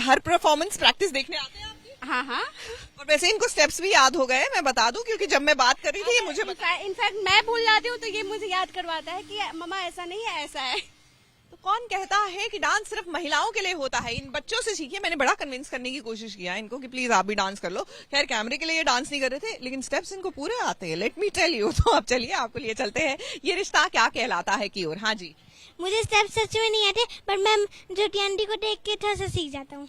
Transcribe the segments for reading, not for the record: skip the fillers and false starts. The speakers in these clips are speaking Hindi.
हर परफॉर्मेंस प्रैक्टिस देखने आते हैं आपकी? हाँ हाँ। और वैसे इनको स्टेप्स भी याद हो गए, मैं बता दूं, क्योंकि जब मैं बात कर रही थी ये मुझे इनफैक्ट मैं भूल जाती हूँ तो ये मुझे याद करवाता है कि मम्मा ऐसा नहीं है, ऐसा है। तो कौन कहता है कि डांस सिर्फ महिलाओं के लिए होता है? इन बच्चों से सीखिए। मैंने बड़ा कन्विंस करने की कोशिश किया इनको कि प्लीज आप भी डांस कर लो। खैर कैमरे के लिए ये डांस नहीं कर रहे थे, लेकिन स्टेप्स इनको पूरे आते हैं, लेट मी टेल यू। तो अब चलिए आपको लिए चलते हैं ये रिश्ता क्या कहलाता है की ओर। हाँ जी, मुझे स्टेप्स सच में नहीं आते, पर मैं ज्योति आंटी को देख के थोड़ा सा सीख जाता हूँ।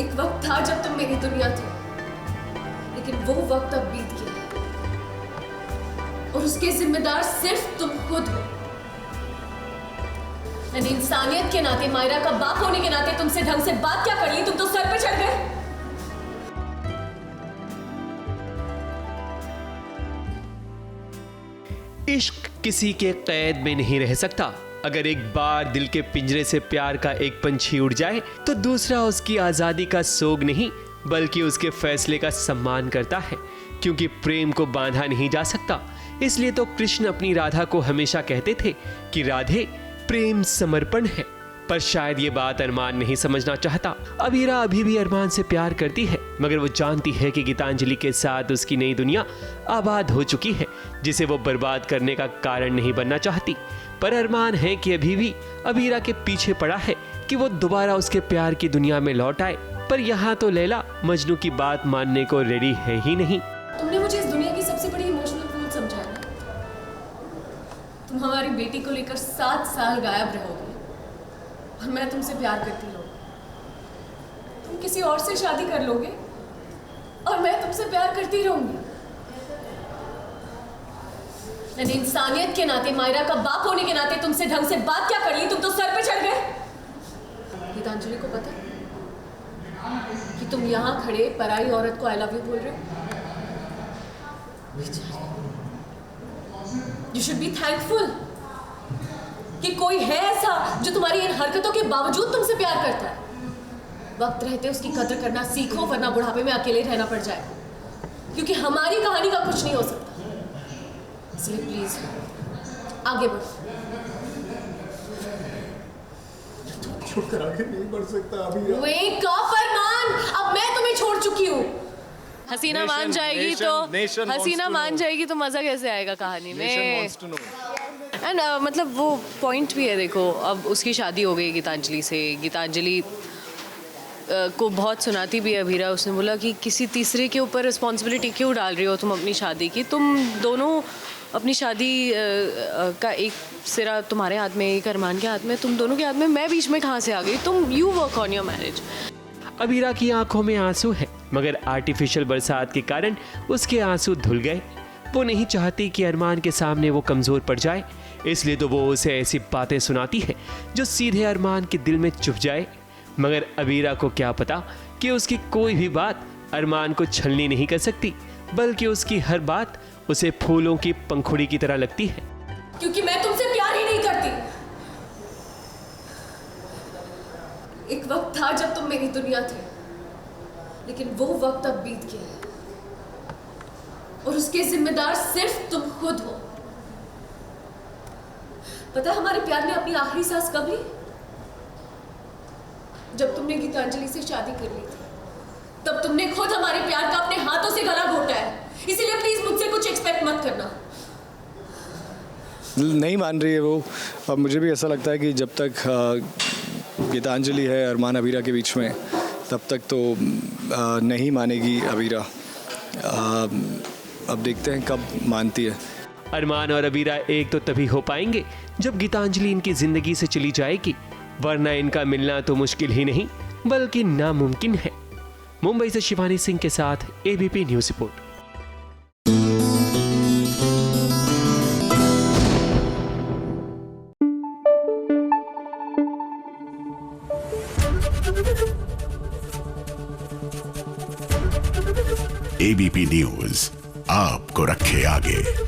एक वक्त था जब तुम मेरी दुनिया थे, लेकिन वो वक्त अब बीत गया और उसके जिम्मेदार सिर्फ तुम खुद हो। मैंने इंसानियत के नाते, मायरा का बाप होने के नाते तुमसे ढंग से बात क्या कर ली? तुम तो सर पे चढ़ गए। इश्क किसी के कैद में नहीं रह सकता। अगर एक बार दिल के पिंजरे से प्यार का एक पंछी उड़ जाए तो दूसरा उसकी आजादी का सोग नहीं बल्कि उसके फैसले का सम्मान करता है, क्योंकि प्रेम को बांधा नहीं जा सकता। इसलिए तो कृष्ण अपनी राधा को हमेशा कहते थे कि राधे, प्रेम समर्पण है। पर शायद ये बात अरमान नहीं समझना चाहता। अबीरा अभी भी अरमान से प्यार करती है, मगर वो जानती है कि गीतांजलि के साथ उसकी नई दुनिया आबाद हो चुकी है, जिसे वो बर्बाद करने का कारण नहीं बनना चाहती। पर अरमान है कि अभी भी अबीरा के पीछे पड़ा है कि वो दोबारा उसके प्यार की दुनिया में लौट आए। पर यहाँ तो लैला मजनू की बात मानने को रेडी है ही नहीं। तुमने मुझे इस दुनिया की सबसे बड़ी इमोशनल फूल समझा है ना? तुम हमारी बेटी को लेकर 7 साल गायब रहोगे और मैं तुमसे प्यार करती रहूंगी। तुम किसी और से शादी कर लोगे और मैं तुमसे प्यार करती रहूंगी। मैंने इंसानियत के नाते, मायरा का बाप होने के नाते तुमसे ढंग से बात क्या कर ली? तुम तो सर पे चढ़ गए। गीतांजलि को पता कि तुम यहां खड़े पराई औरत को आई लव यू बोल रहे हो? यू शुड बी थैंकफुल कि कोई है ऐसा जो तुम्हारी इन हरकतों के बावजूद तुमसे प्यार करता है। वक्त रहते उसकी कद्र करना सीखो, वरना बुढ़ापे में अकेले रहना पड़ जाए, क्योंकि हमारी कहानी का कुछ नहीं हो सकता। इसलिए प्लीज आगे बढ़ो। छोड़कर आगे नहीं बढ़ सकता अभी। वेक अप अरमान, अब मैं तुम्हें छोड़ चुकी हूँ। हसीना मान जाएगी तो मजा कैसे आएगा कहानी में? एंड मतलब वो पॉइंट भी है, देखो अब उसकी शादी हो गई गीतांजलि से। गीतांजलि को बहुत सुनाती भी है अबीरा। उसने बोला कि किसी तीसरे के ऊपर रिस्पॉन्सिबिलिटी क्यों डाल रही हो तुम अपनी शादी की? तुम दोनों अपनी शादी का एक सिरा तुम्हारे हाथ में, एक अरमान के हाथ में, तुम दोनों के हाथ में। मैं बीच में कहाँ से आ गई? तुम you work on your marriage. Abira की आंखों में आंसू है, मगर आर्टिफिशियल बरसात के कारण उसके आंसू धुल गए। वो नहीं चाहती कि अरमान के सामने वो कमजोर पड़ जाए, इसलिए तो वो उसे ऐसी बातें सुनाती है जो सीधे अरमान के दिल में चुभ जाए। मगर अबीरा को क्या पता कि उसकी कोई भी बात अरमान को छलनी नहीं कर सकती, बल्कि उसकी हर बात उसे फूलों की पंखुड़ी की तरह लगती है। क्योंकि मैं तुमसे प्यार ही नहीं करती। एक वक्त था जब तुम मेरी दुनिया थे, लेकिन वो वक्त अब बीत गया है और उसके जिम्मेदार सिर्फ तुम खुद हो। पता है हमारे प्यार ने अपनी आखिरी सांस कब ली? जब तुमने गीतांजलि से शादी कर ली थी, तब तुमने खुद हमारे प्यार का अपने हाथों से गला घोटा है। इसीलिए प्लीज मुझसे कुछ एक्सपेक्ट मत करना। नहीं मान रही है वो। अब मुझे भी ऐसा लगता है कि जब तक गीतांजलि है अरमान अबीरा के बीच में, तब तक तो नहीं मानेगी अबीरा। अब देखते हैं कब मानती है। अरमान और अबीरा एक तो तभी हो पाएंगे जब गीतांजलि इनकी जिंदगी से चली जाएगी, वरना इनका मिलना तो मुश्किल ही नहीं बल्कि नामुमकिन है। मुंबई से शिवानी सिंह के साथ ABP news report. ABP news आपको रखे आगे।